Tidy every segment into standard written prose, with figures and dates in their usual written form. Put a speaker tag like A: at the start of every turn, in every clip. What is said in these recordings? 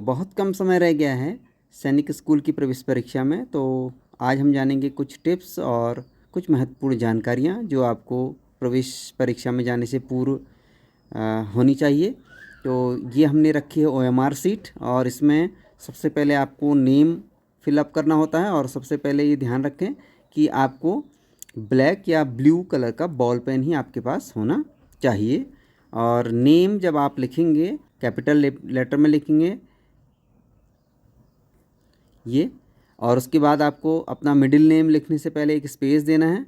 A: बहुत कम समय रह गया है सैनिक स्कूल की प्रवेश परीक्षा में। तो आज हम जानेंगे कुछ टिप्स और कुछ महत्वपूर्ण जानकारियाँ जो आपको प्रवेश परीक्षा में जाने से पूर्व होनी चाहिए। तो ये हमने रखी है OMR सीट, और इसमें सबसे पहले आपको नेम फिलअप करना होता है। और सबसे पहले ये ध्यान रखें कि आपको ब्लैक या ब्लू कलर का बॉल पेन ही आपके पास होना चाहिए। और नेम जब आप लिखेंगे कैपिटल लेटर में लिखेंगे ये, और उसके बाद आपको अपना मिडिल नेम लिखने से पहले एक स्पेस देना है।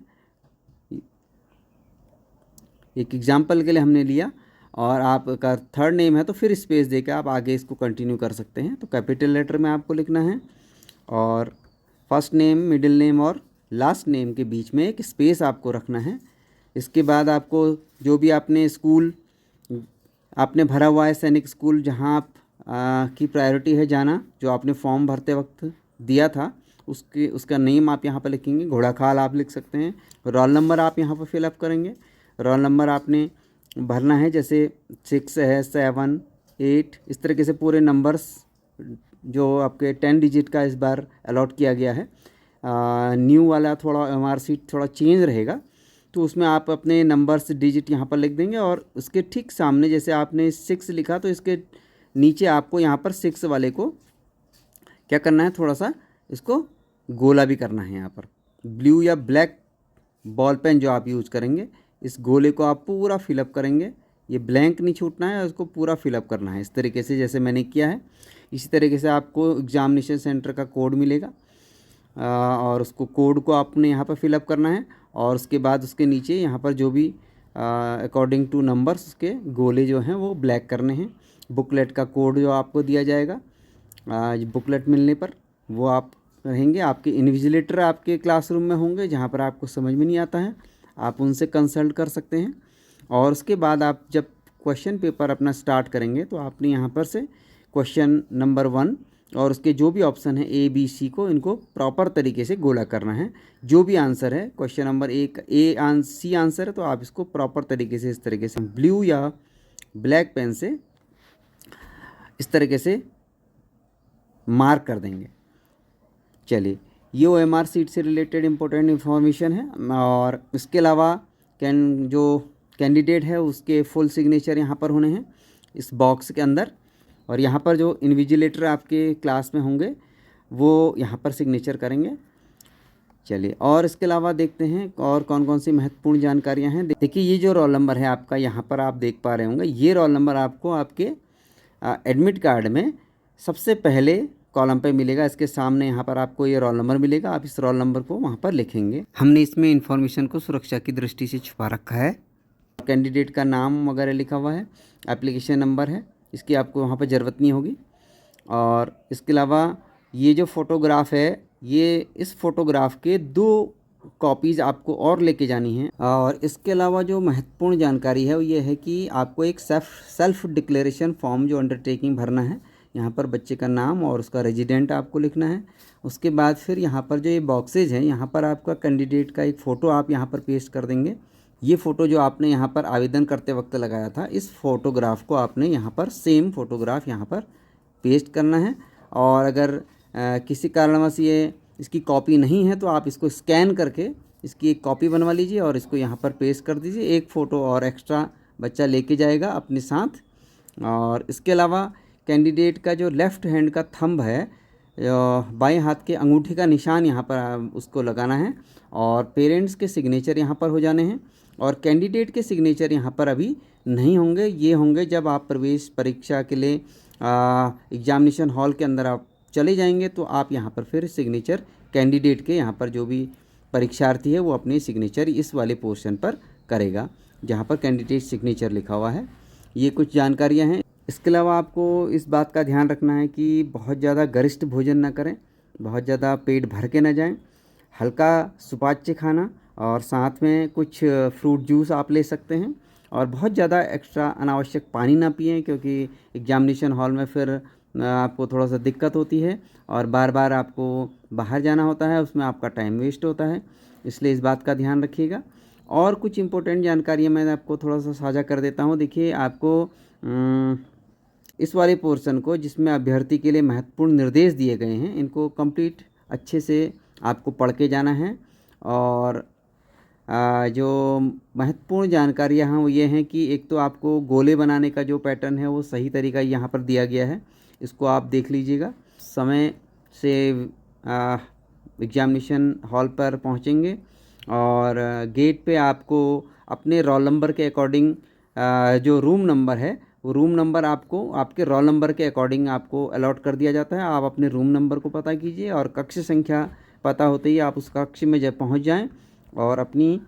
A: एक एग्जाम्पल के लिए हमने लिया, और आपका थर्ड नेम है तो फिर स्पेस देकर आप आगे इसको कंटिन्यू कर सकते हैं। तो कैपिटल लेटर में आपको लिखना है, और फर्स्ट नेम, मिडिल नेम और लास्ट नेम के बीच में एक स्पेस आपको रखना है। इसके बाद आपको जो भी आपने स्कूल आपने भरा हुआ है, सैनिक स्कूल जहां आप की प्रायोरिटी है जाना, जो आपने फॉर्म भरते वक्त दिया था, उसका नेम आप यहाँ पर लिखेंगे। घोड़ाखाल आप लिख सकते हैं। रोल नंबर आप यहाँ पर फिलअप करेंगे। रोल नंबर आपने भरना है, जैसे 6 है, 7, 8, इस तरीके से पूरे नंबर्स जो आपके 10 डिजिट का इस बार अलॉट किया गया है। न्यू वाला थोड़ा OMR सीट थोड़ा चेंज रहेगा, तो उसमें आप अपने नंबर्स डिजिट यहाँ पर लिख देंगे। और उसके ठीक सामने जैसे आपने 6 लिखा, तो इसके नीचे आपको यहाँ पर 6 वाले को क्या करना है, थोड़ा सा इसको गोला भी करना है। यहाँ पर ब्लू या ब्लैक बॉल पेन जो आप यूज़ करेंगे, इस गोले को आप पूरा फिलअप करेंगे। ये ब्लैंक नहीं छूटना है, उसको पूरा फिलअप करना है इस तरीके से जैसे मैंने किया है। इसी तरीके से आपको एग्जामिनेशन सेंटर का कोड मिलेगा, और उसको कोड को आपने यहाँ पर फिलअप करना है। और उसके बाद उसके नीचे यहाँ पर जो भी अकॉर्डिंग टू नंबर्स उसके गोले जो हैं वो ब्लैक करने हैं। बुकलेट का कोड जो आपको दिया जाएगा बुकलेट मिलने पर, वो आप रहेंगे। आपके इन्विजिलेटर आपके क्लासरूम में होंगे, जहाँ पर आपको समझ में नहीं आता है आप उनसे कंसल्ट कर सकते हैं। और उसके बाद आप जब क्वेश्चन पेपर अपना स्टार्ट करेंगे, तो आपने यहाँ पर से क्वेश्चन नंबर 1 और उसके जो भी ऑप्शन है ABC को, इनको प्रॉपर तरीके से गोला करना है। जो भी आंसर है क्वेश्चन नंबर 1 C आंसर है, तो आप इसको प्रॉपर तरीके से इस तरीके से ब्लू या ब्लैक पेन से इस तरीके से मार्क कर देंगे। चलिए, ये OMR सीट से रिलेटेड इम्पोर्टेंट इन्फॉर्मेशन है। और इसके अलावा जो कैंडिडेट है उसके फुल सिग्नेचर यहाँ पर होने हैं इस बॉक्स के अंदर। और यहाँ पर जो इन्विजिलेटर आपके क्लास में होंगे वो यहाँ पर सिग्नेचर करेंगे। चलिए, और इसके अलावा देखते हैं और कौन कौन सी महत्वपूर्ण जानकारियाँ हैं। देखिए, ये जो रोल नंबर है आपका, यहाँ पर आप देख पा रहे होंगे, ये रोल नंबर आपको आपके एडमिट कार्ड में सबसे पहले कॉलम पे मिलेगा। इसके सामने यहाँ पर आपको ये रोल नंबर मिलेगा, आप इस रोल नंबर को वहाँ पर लिखेंगे। हमने इसमें इन्फॉर्मेशन को सुरक्षा की दृष्टि से छुपा रखा है। कैंडिडेट का नाम वगैरह लिखा हुआ है, एप्लीकेशन नंबर है, इसकी आपको वहाँ पर ज़रूरत नहीं होगी। और इसके अलावा ये जो फ़ोटोग्राफ है, ये इस फ़ोटोग्राफ के 2 कॉपीज़ आपको और लेके जानी है। और इसके अलावा जो महत्वपूर्ण जानकारी है वो ये है कि आपको एक सेल्फ डिक्लेरेशन फॉर्म जो अंडरटेकिंग भरना है। यहाँ पर बच्चे का नाम और उसका रेजिडेंट आपको लिखना है। उसके बाद फिर यहाँ पर जो ये बॉक्सेज हैं, यहाँ पर आपका कैंडिडेट का एक फ़ोटो आप यहाँ पर पेस्ट कर देंगे। ये फ़ोटो जो आपने यहाँ पर आवेदन करते वक्त लगाया था, इस फ़ोटोग्राफ को आपने यहाँ पर सेम फ़ोटोग्राफ यहाँ पर पेस्ट करना है। और अगर किसी कारणवश ये इसकी कॉपी नहीं है, तो आप इसको स्कैन करके इसकी एक कॉपी बनवा लीजिए और इसको यहाँ पर पेस्ट कर दीजिए। एक फ़ोटो और एक्स्ट्रा बच्चा लेके जाएगा अपने साथ। और इसके अलावा कैंडिडेट का जो लेफ़्ट हैंड का थंब है, बाएं हाथ के अंगूठे का निशान यहाँ पर उसको लगाना है। और पेरेंट्स के सिग्नेचर यहाँ पर हो जाने हैं, और कैंडिडेट के सिग्नेचर यहाँ पर अभी नहीं होंगे। ये होंगे जब आप प्रवेश परीक्षा के लिए एग्जामिनेशन हॉल के अंदर आप चले जाएंगे, तो आप यहाँ पर फिर सिग्नेचर कैंडिडेट के, यहाँ पर जो भी परीक्षार्थी है वो अपने सिग्नेचर इस वाले पोर्शन पर करेगा जहाँ पर कैंडिडेट सिग्नेचर लिखा हुआ है। ये कुछ जानकारियाँ हैं। इसके अलावा आपको इस बात का ध्यान रखना है कि बहुत ज़्यादा गरिष्ठ भोजन ना करें, बहुत ज़्यादा पेट भर के ना जाएं। हल्का सुपाच्य खाना और साथ में कुछ फ्रूट जूस आप ले सकते हैं। और बहुत ज़्यादा एक्स्ट्रा अनावश्यक पानी ना पिएं, क्योंकि एग्जामिनेशन हॉल में फिर आपको थोड़ा सा दिक्कत होती है और बार बार आपको बाहर जाना होता है, उसमें आपका टाइम वेस्ट होता है। इसलिए इस बात का ध्यान रखिएगा। और कुछ इम्पोर्टेंट जानकारियाँ मैं आपको थोड़ा सा साझा कर देता हूँ। देखिए, आपको इस वाले पोर्शन को जिसमें अभ्यर्थी के लिए महत्वपूर्ण निर्देश दिए गए हैं, इनको कंप्लीट अच्छे से आपको पढ़ के जाना है। और जो महत्वपूर्ण जानकारियाँ हैं वो ये हैं कि एक तो आपको गोले बनाने का जो पैटर्न है वो सही तरीका यहाँ पर दिया गया है, इसको आप देख लीजिएगा। समय से एग्जामिनेशन हॉल पर पहुँचेंगे और गेट पे आपको अपने रोल नंबर के अकॉर्डिंग जो रूम नंबर है वो रूम नंबर आपको आपके रोल नंबर के अकॉर्डिंग आपको अलॉट कर दिया जाता है। आप अपने रूम नंबर को पता कीजिए और कक्ष संख्या पता होते ही आप उस कक्ष में जब पहुंच जाएं और अपनी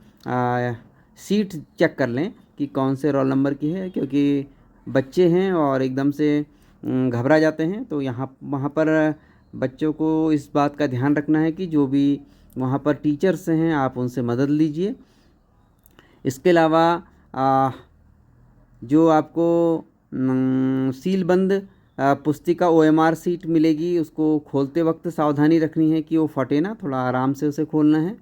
A: सीट चेक कर लें कि कौन से रोल नंबर की है, क्योंकि बच्चे हैं और एकदम से घबरा जाते हैं। तो वहाँ पर बच्चों को इस बात का ध्यान रखना है कि जो भी वहाँ पर टीचर्स हैं आप उनसे मदद लीजिए। इसके अलावा जो आपको सीलबंद पुस्तिका OMR सीट मिलेगी, उसको खोलते वक्त सावधानी रखनी है कि वो फटे ना, थोड़ा आराम से उसे खोलना है।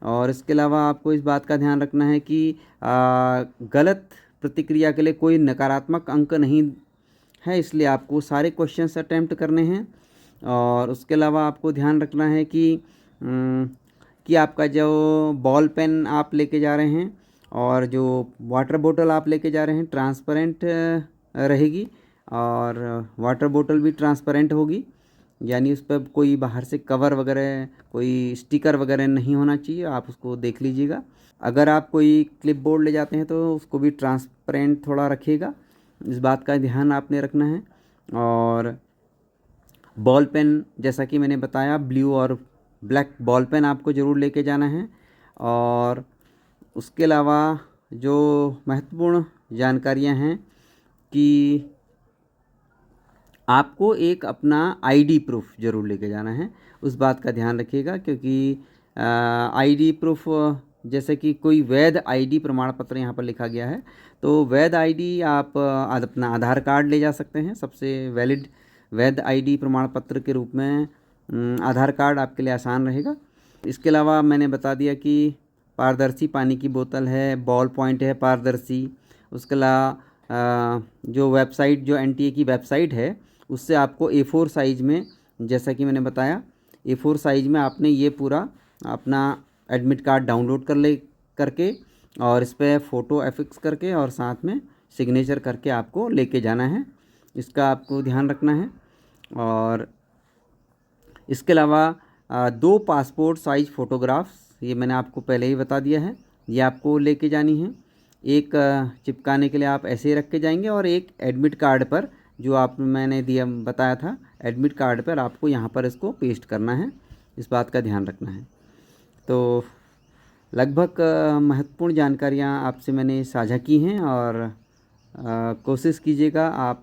A: और इसके अलावा आपको इस बात का ध्यान रखना है कि गलत प्रतिक्रिया के लिए कोई नकारात्मक अंक नहीं है, इसलिए आपको सारे क्वेश्चंस अटेम्प्ट करने हैं। और उसके अलावा आपको ध्यान रखना है कि आपका जो बॉल पेन आप लेके जा रहे हैं और जो वाटर बोतल आप लेके जा रहे हैं ट्रांसपेरेंट रहेगी, और वाटर बोतल भी ट्रांसपेरेंट होगी, यानी उस पर कोई बाहर से कवर वगैरह कोई स्टिकर वगैरह नहीं होना चाहिए, आप उसको देख लीजिएगा। अगर आप कोई क्लिप बोर्ड ले जाते हैं तो उसको भी ट्रांसपेरेंट थोड़ा रखिएगा, इस बात का ध्यान आपने रखना है। और बॉल पेन जैसा कि मैंने बताया ब्लू और ब्लैक बॉल पेन आपको ज़रूर लेके जाना है। और उसके अलावा जो महत्वपूर्ण जानकारियां हैं कि आपको एक अपना आईडी प्रूफ ज़रूर लेके जाना है, उस बात का ध्यान रखिएगा, क्योंकि आईडी प्रूफ जैसे कि कोई वैध आईडी प्रमाण पत्र यहाँ पर लिखा गया है, तो वैध आईडी आप अपना आधार कार्ड ले जा सकते हैं। सबसे वैलिड वैध आईडी प्रमाण पत्र के रूप में आधार कार्ड आपके लिए आसान रहेगा। इसके अलावा मैंने बता दिया कि पारदर्शी पानी की बोतल है, बॉल पॉइंट है पारदर्शी। उसके अलावा जो वेबसाइट जो NTA की वेबसाइट है उससे आपको A4 साइज़ में, जैसा कि मैंने बताया A4 साइज़ में आपने ये पूरा अपना एडमिट कार्ड डाउनलोड करके और इस पर फ़ोटो एफिक्स करके और साथ में सिग्नेचर करके आपको लेके जाना है, इसका आपको ध्यान रखना है। और इसके अलावा 2 पासपोर्ट साइज़ फ़ोटोग्राफ्स, ये मैंने आपको पहले ही बता दिया है, ये आपको लेके जानी है। एक चिपकाने के लिए आप ऐसे ही रख के जाएंगे और एक एडमिट कार्ड पर जो मैंने बताया था एडमिट कार्ड पर आपको यहाँ पर इसको पेस्ट करना है, इस बात का ध्यान रखना है। तो लगभग महत्वपूर्ण जानकारियाँ आपसे मैंने साझा की हैं और कोशिश कीजिएगा आप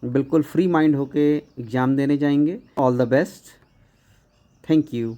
A: बिल्कुल फ्री माइंड होके एग्ज़ाम देने जाएंगे। All the best, thank you.